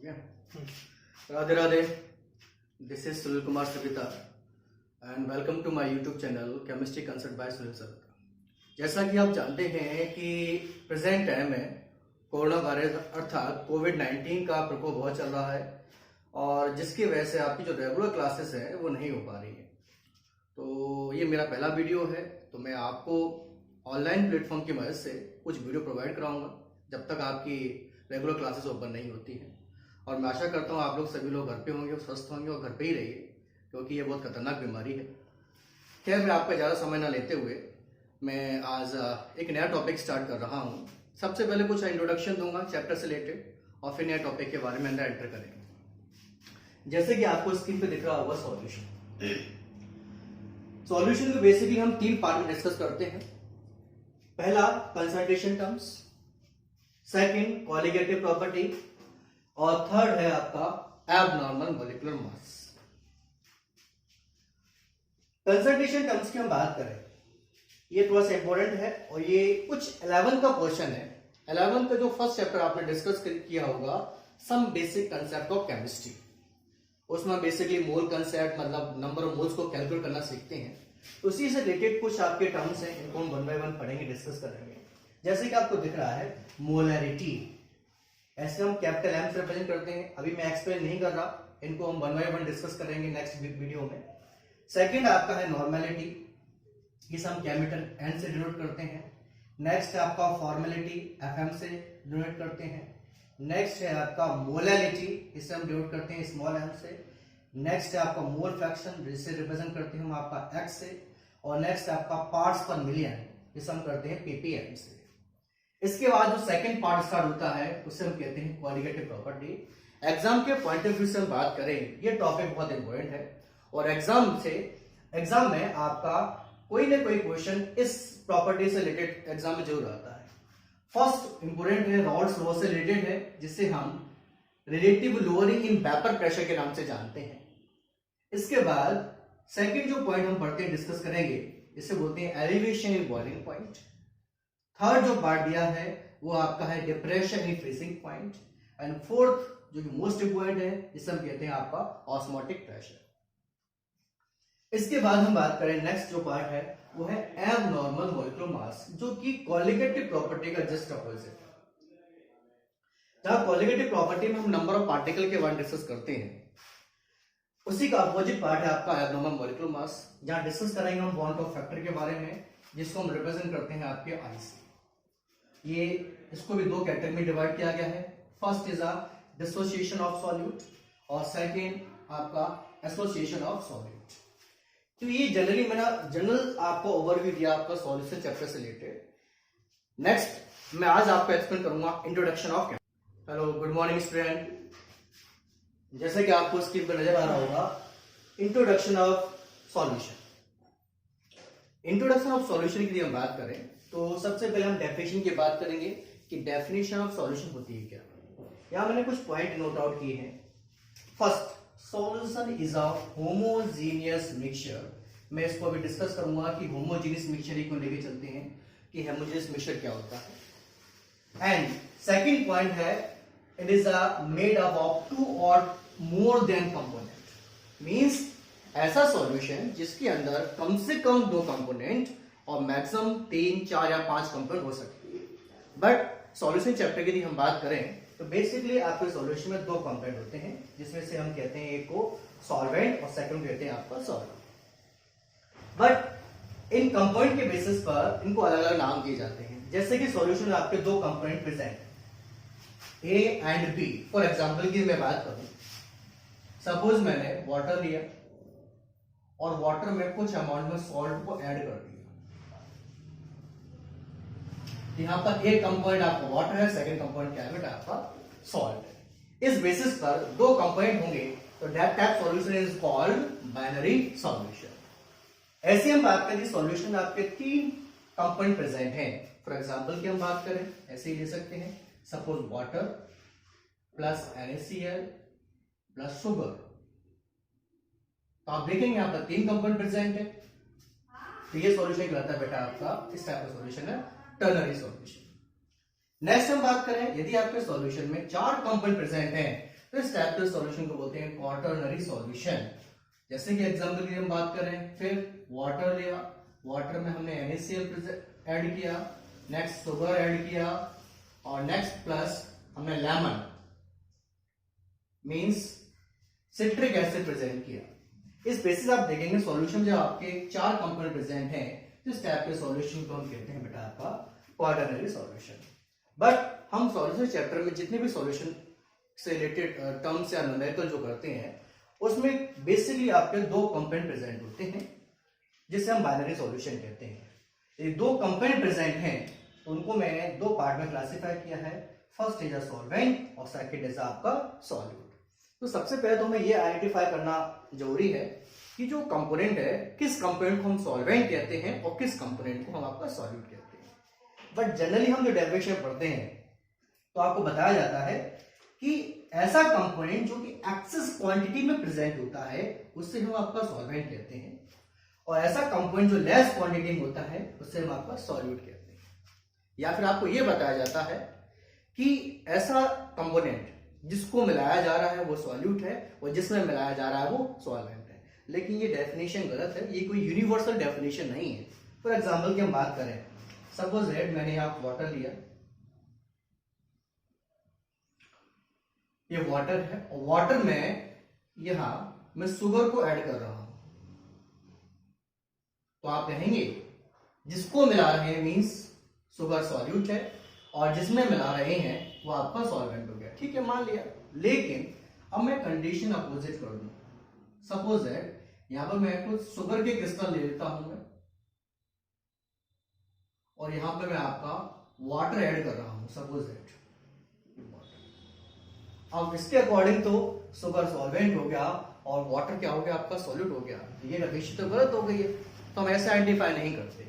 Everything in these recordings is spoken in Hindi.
गया। Radhe Radhe, this is Sunil Kumar Savita and welcome to my YouTube channel chemistry consult by Sunil Savita. जैसा कि आप जानते हैं कि प्रेजेंट टाइम में कोरोना वायरस अर्थात कोविड-19 का प्रकोप बहुत चल रहा है और जिसकी वजह से आपकी जो रेगुलर क्लासेस है वो नहीं हो पा रही है। तो ये मेरा पहला वीडियो है, तो मैं आपको ऑनलाइन प्लेटफॉर्म की मदद से कुछ वीडियो प्रोवाइड कराऊंगा जब तक आपकी रेगुलर क्लासेस ओपन नहीं होती हैं। और मैं आशा करता हूँ आप लोग सभी लोग घर पे होंगे और स्वस्थ होंगे और घर पे ही रहिए, क्योंकि ये बहुत खतरनाक बीमारी है। खैर, मैं आपका ज़्यादा समय ना लेते हुए मैं आज एक नया टॉपिक स्टार्ट कर रहा हूँ। सबसे पहले कुछ इंट्रोडक्शन दूंगा चैप्टर से रिलेटेड और फिर नया टॉपिक के बारे में अंदर एंटर करेंगे। जैसे कि आपको स्क्रीन पे दिख रहा होगा सॉल्यूशन को बेसिकली हम तीन पार्ट में डिस्कस करते हैं। पहला concentration terms, second colligative property और थर्ड है आपका abnormal molecular mass. Concentration terms की हम बात करें, ये थोड़ा सा इंपॉर्टेंट है और ये कुछ 11 का क्वेश्चन है। 11 का जो फर्स्ट चैप्टर आपने डिस्कस किया होगा, some basic concept of chemistry, उसमें बेसिकली मोल कंसेप्ट मतलब नंबर ऑफ मोल्स को कैलकुलेट करना सीखते हैं। उसी से रिलेटेड कुछ आपके टर्म्स हैं, इनको हम वन बाय वन पढ़ेंगे, डिस्कस करेंगे। जैसे कि आपको दिख रहा है मोलैरिटी, ऐसे हम कैपिटल एम से रिप्रेजेंट करते हैं। अभी मैं एक्सप्लेन नहीं कर रहा, इनको हम वन बाय वन डिस्कस करेंगे नेक्स्ट वीडियो में। सेकंड आपका है नॉर्मेलिटी, इसे हम कैपिटल एन से डिनोट करते हैं। नेक्स्ट है आपका फॉर्मेलिटी, एफएम से डिनोट करते हैं। नेक्स्ट है आपका मोलैलिटी, इसे हम डिनोट करते हैं स्मॉल एम से। नेक्स्ट है आपका मोल फ्रैक्शन, जिसे रिप्रेजेंट करते हैं हम आपका एक्स से। और नेक्स्ट है आपका पार्ट्स पर मिलियन, जिसे हम करते हैं पीपीएम से। इसके बाद जो सेकंड पार्ट स्टार्ट होता है उसे हम कहते हैं क्वालिटेटिव प्रॉपर्टी। एग्जाम के पॉइंट ऑफ व्यू से हम बात करें, ये टॉपिक बहुत इंपॉर्टेंट है और एग्जाम में आपका कोई ना कोई क्वेश्चन इस प्रॉपर्टी से रिलेटेड एग्जाम में जरूर आता है। फर्स्ट इंपॉर्टेंट है रॉल्स लॉ से रिलेटेड है, जिसे हम relative lowering in vapour pressure के नाम से जानते हैं। इसके बाद सेकंड जो पॉइंट हम पढ़ते हैं, डिस्कस करेंगे, इसे बोलते हैं elevation in boiling point. Third जो पार्ट दिया है वो आपका है depression in freezing point. And fourth जो कि मोस्ट इंपॉर्टेंट है, जिसे हम कहते हैं आपका ऑस्मोटिक प्रेशर। इसके बाद हम बात करें नेक्स्ट जो पार्ट है वो है एबनॉर्मल मॉलिक्यूलर मास, जो कि कॉलिगेटिव प्रॉपर्टी का जस्ट अपोजिट है। जहां कॉलिगेटिव प्रॉपर्टी में हम नंबर ऑफ पार्टिकल के बारे में डिस्कस करते हैं, उसी का अपोजिट पार्ट है आपका एबनॉर्मल मॉलिक्यूलर मास, जहां डिस्कस करेंगे हम बॉन्ड ऑफ फैक्टर के बारे में, जिसको हम रिप्रेजेंट करते हैं आपके आई से। ये इसको भी दो कैटेगरी में डिवाइड किया गया है। First is a dissociation of solute और सेकंड आपका एसोसिएशन ऑफ सॉल्यूट। तो ये जनरली मैंने जनरल आपको ओवरव्यू दिया आपका सॉल्यूशन चैप्टर से रिलेटेड। नेक्स्ट मैं आज आपको एक्सप्लेन करूंगा introduction of chemistry. Hello, good morning student. जैसे कि आपको स्क्रीन पर नजर आ रहा होगा, introduction of solution. Introduction of solution के लिए हम बात करें तो सबसे पहले हम डेफिनेशन की बात करेंगे कि डेफिनेशन ऑफ सॉल्यूशन होती है क्या। यहां मैंने कुछ पॉइंट नोट आउट किए हैं। First, solution is a homogeneous mixture. मैं इसको अभी डिस्कस करूंगा कि होमोजीनियस मिक्सचर को लेके चलते हैं कि होमोजीनियस मिक्सचर क्या होता है। एंड सेकंड पॉइंट है it is made up of two और मोर देन कंपोनेंट। मींस ऐसा सॉल्यूशन जिसके अंदर कम से कम दो कंपोनेंट और मैक्सिमम 3, 4 या 5 कंपोनेंट हो सकते हैं। बट सॉल्यूशन चैप्टर की यदि हम बात करें तो बेसिकली आपके सॉल्यूशन में दो कंपोनेंट होते हैं, जिसमें से हम कहते हैं एक को सॉल्वेंट और सेकंड कहते हैं आपका सॉल्वेंट। बट इन कंपोनेंट के बेसिस पर इनको अलग अलग नाम दिए जाते हैं। जैसे कि सॉल्यूशन में आपके दो component present A and B. For example की मैं बात करूं, सपोज मैंने वाटर लिया और वाटर में कुछ अमाउंट में सॉल्ट को ऐड कर दिया। यहां पर एक कंपोनेंट आपका वाटर है, सेकंड कंपोनेंट क्या है बेटा आपका सॉल्ट है। इस बेसिस पर दो कंपोनेंट होंगे तो that type solution is called binary solution. ऐसे हम बात करें सॉल्यूशन में आपके तीन कंपोनेंट प्रेजेंट हैं। फॉर एग्जांपल की हम बात करें, ऐसे ही ले सकते हैं, suppose water plus NaCl plus sugar. तो आप देखेंगे यहां पर तीन कंपोनेंट प्रेजेंट है, तो ये सॉल्यूशन कहलाता है बेटा आपका, इस टाइप का सॉल्यूशन है टर्नरी सॉल्यूशन। नेक्स्ट हम बात करें, यदि आपके सॉल्यूशन में चार कंपोनेंट प्रेजेंट हैं तो इस टाइप के सॉल्यूशन को बोलते हैं क्वार्टरनरी सॉल्यूशन। जैसे कि एग्जांपल की हम बात करें, फिर वाटर लिया, वाटर में हमने NaCl ऐड किया, नेक्स्ट शुगर ऐड किया, और नेक्स्ट प्लस हमने lemon means citric acid present किया। इस बेसिस आप देखेंगे सॉल्यूशन जब आपके 4 कंपोनेंट प्रेजेंट हैं, तो इस टाइप के सॉल्यूशन को हम कहते हैं बेटा आपका क्वार्टरनरी सॉल्यूशन। बट हम सॉल्यूशन चैप्टर में जितने भी सॉल्यूशन से रिलेटेड टर्म्स या न्यूमेरिकल जो करते हैं, उसमें बेसिकली आपके 2 कंपोनेंट प्रेजेंट होते हैं जिसे हम बाइनरी सॉल्यूशन कहते हैं। ये 2 कंपोनेंट प्रेजेंट हैं तो उनको मैंने 2 पार्ट में क्लासिफाई किया है। फर्स्ट इज अ सॉल्वेंट और सेकंड इज आपका सॉल्यूट। तो सबसे पहले तो हमें ये आइडेंटिफाई करना जरूरी है कि जो कंपोनेंट है, किस कंपोनेंट को हम सॉल्वेंट कहते हैं और किस कंपोनेंट को हम आपका सॉल्यूट कहते हैं। बट जनरली हम जो डेफिनेशन पढ़ते हैं तो आपको बताया जाता है कि ऐसा कंपोनेंट जो कि एक्सेस क्वांटिटी में प्रेजेंट होता है उससे हम आपका सॉल्वेंट कहते हैं, और ऐसा कंपोनेंट जो लेस क्वांटिटी में होता है उससे हम आपका सॉल्यूट कहते हैं। या फिर आपको यह बताया जाता है कि ऐसा कंपोनेंट जिसको मिलाया जा रहा है वो सॉल्यूट है और जिसमें मिलाया जा रहा है वो सॉल्वेंट है। लेकिन ये डेफिनेशन गलत है, ये कोई यूनिवर्सल डेफिनेशन नहीं है। फॉर एग्जांपल की हम बात करें, सपोज दैट मैंने यहां वाटर लिया, ये वाटर है और वाटर में यहां मैं शुगर को ऐड कर रहा हूं, तो आप कहेंगे जिसको मिला रहे हैं मींस शुगर सॉल्यूट है और जिसमें मिला रहे हैं वो आपका सॉल्वेंट हो गया। ठीक है, मान लिया। लेकिन अब मैं कंडीशन अपोजिट कर दूं, सपोज दैट यहां पर मैं कुछ शुगर के क्रिस्टल ले लेता हूं मैं, और यहां पे मैं आपका वाटर ऐड कर रहा हूं, सपोज दैट। अब इसके अकॉर्डिंग तो शुगर सॉल्वेंट हो गया और वाटर क्या हो गया आपका सॉल्यूट हो गया। ये डेफिनेशन तो गलत हो गई है, तो हम ऐसे आइडेंटिफाई नहीं करते।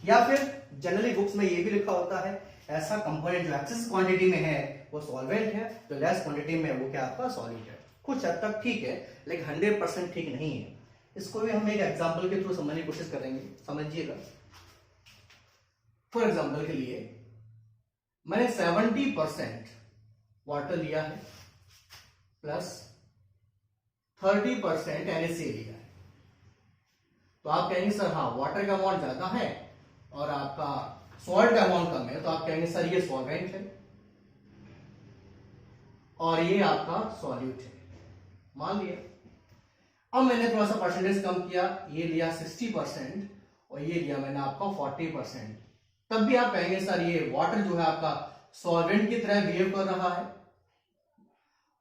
या फिर जनरली बुक्स में ये भी लिखा होता है ऐसा कंपोनेंट जो एक्सेस क्वांटिटी में है वो सॉल्वेंट है, जो लेस क्वांटिटी में है वो क्या आपका सॉल्यूट है। कुछ हद तक ठीक है लेकिन 100% ठीक नहीं है। इसको भी हम एक एग्जांपल के थ्रू समझने की कोशिश करेंगे, समझिएगा। फॉर एग्जांपल के लिए मैंने 70% वाटर लिया है प्लस 30% NaCl लिया है, तो आप कहेंगे सर हाँ वाटर का अमाउंट ज्यादा है और आपका सॉल्ट का अमाउंट कम है, तो आप कहेंगे सर ये सॉल्वेंट है और ये आपका सॉल्यूट है। मान लिया। अब मैंने थोड़ा सा परसेंटेज कम किया, ये लिया 60% और ये लिया मैंने आपका 40%, तब भी आप कहेंगे सर ये वाटर जो है आपका सॉल्वेंट की तरह बिहेव कर रहा है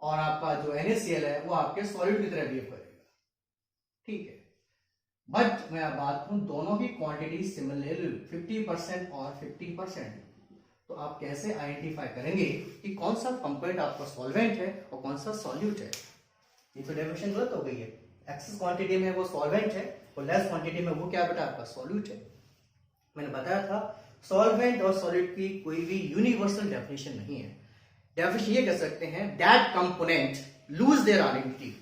और आपका जो NaCl है वो आपके सॉल्यूट की तरह बिहेव करेगा। ठीक है, बट मैं बात करूं दोनों की क्वांटिटी सिमिलर 50% और 50%, तो आप कैसे आइडेंटिफाई करेंगे कि कौन सा कंपोनेंट आपका सॉल्वेंट है और कौन सा सॉल्यूट है। ये तो डेफिनेशन गलत हो गई है। एक्सेस क्वांटिटी में वो सॉल्वेंट है और लेस क्वांटिटी में वो क्या बेटा आपका सॉल्यूट है। मैंने बताया था सॉल्वेंट और सॉल्यूट की कोई भी यूनिवर्सल डेफिनेशन नहीं है। डेफिनेशन ये कह सकते हैं that component lose their identity.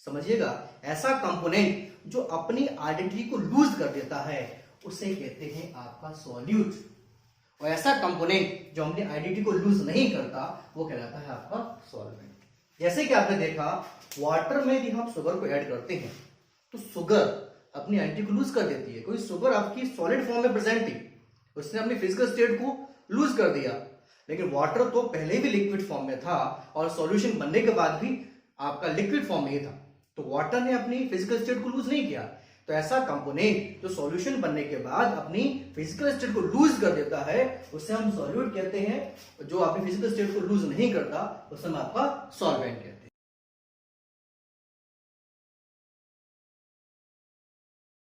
समझिएगा, ऐसा कंपोनेंट जो अपनी आइडेंटिटी को लूज कर देता है उसे कहते हैं आपका सॉल्यूट, और ऐसा कंपोनेंट जो अपनी आइडेंटिटी को लूज नहीं करता वो कहलाता है आपका सॉल्वेंट। जैसे कि आपने देखा वाटर में यदि हम शुगर को ऐड करते हैं तो शुगर अपनी आइडेंटिटी को लूज कर देती है, क्योंकि शुगर आपकी सॉलिड फॉर्म में प्रेजेंट थी, उसने अपनी फिजिकल स्टेट को लूज कर दिया। लेकिन वाटर तो पहले भी लिक्विड फॉर्म में था और सॉल्यूशन बनने के बाद भी आपका लिक्विड फॉर्म में ही था, तो वाटर ने अपनी फिजिकल स्टेट को लूज नहीं किया। तो ऐसा कंपोनेंट जो सॉल्यूशन बनने के बाद अपनी फिजिकल स्टेट को लूज कर देता है उसे हम सॉल्यूट कहते हैं, जो अपनी फिजिकल स्टेट को लूज नहीं करता उसे हम आपका सॉल्वेंट कहते हैं।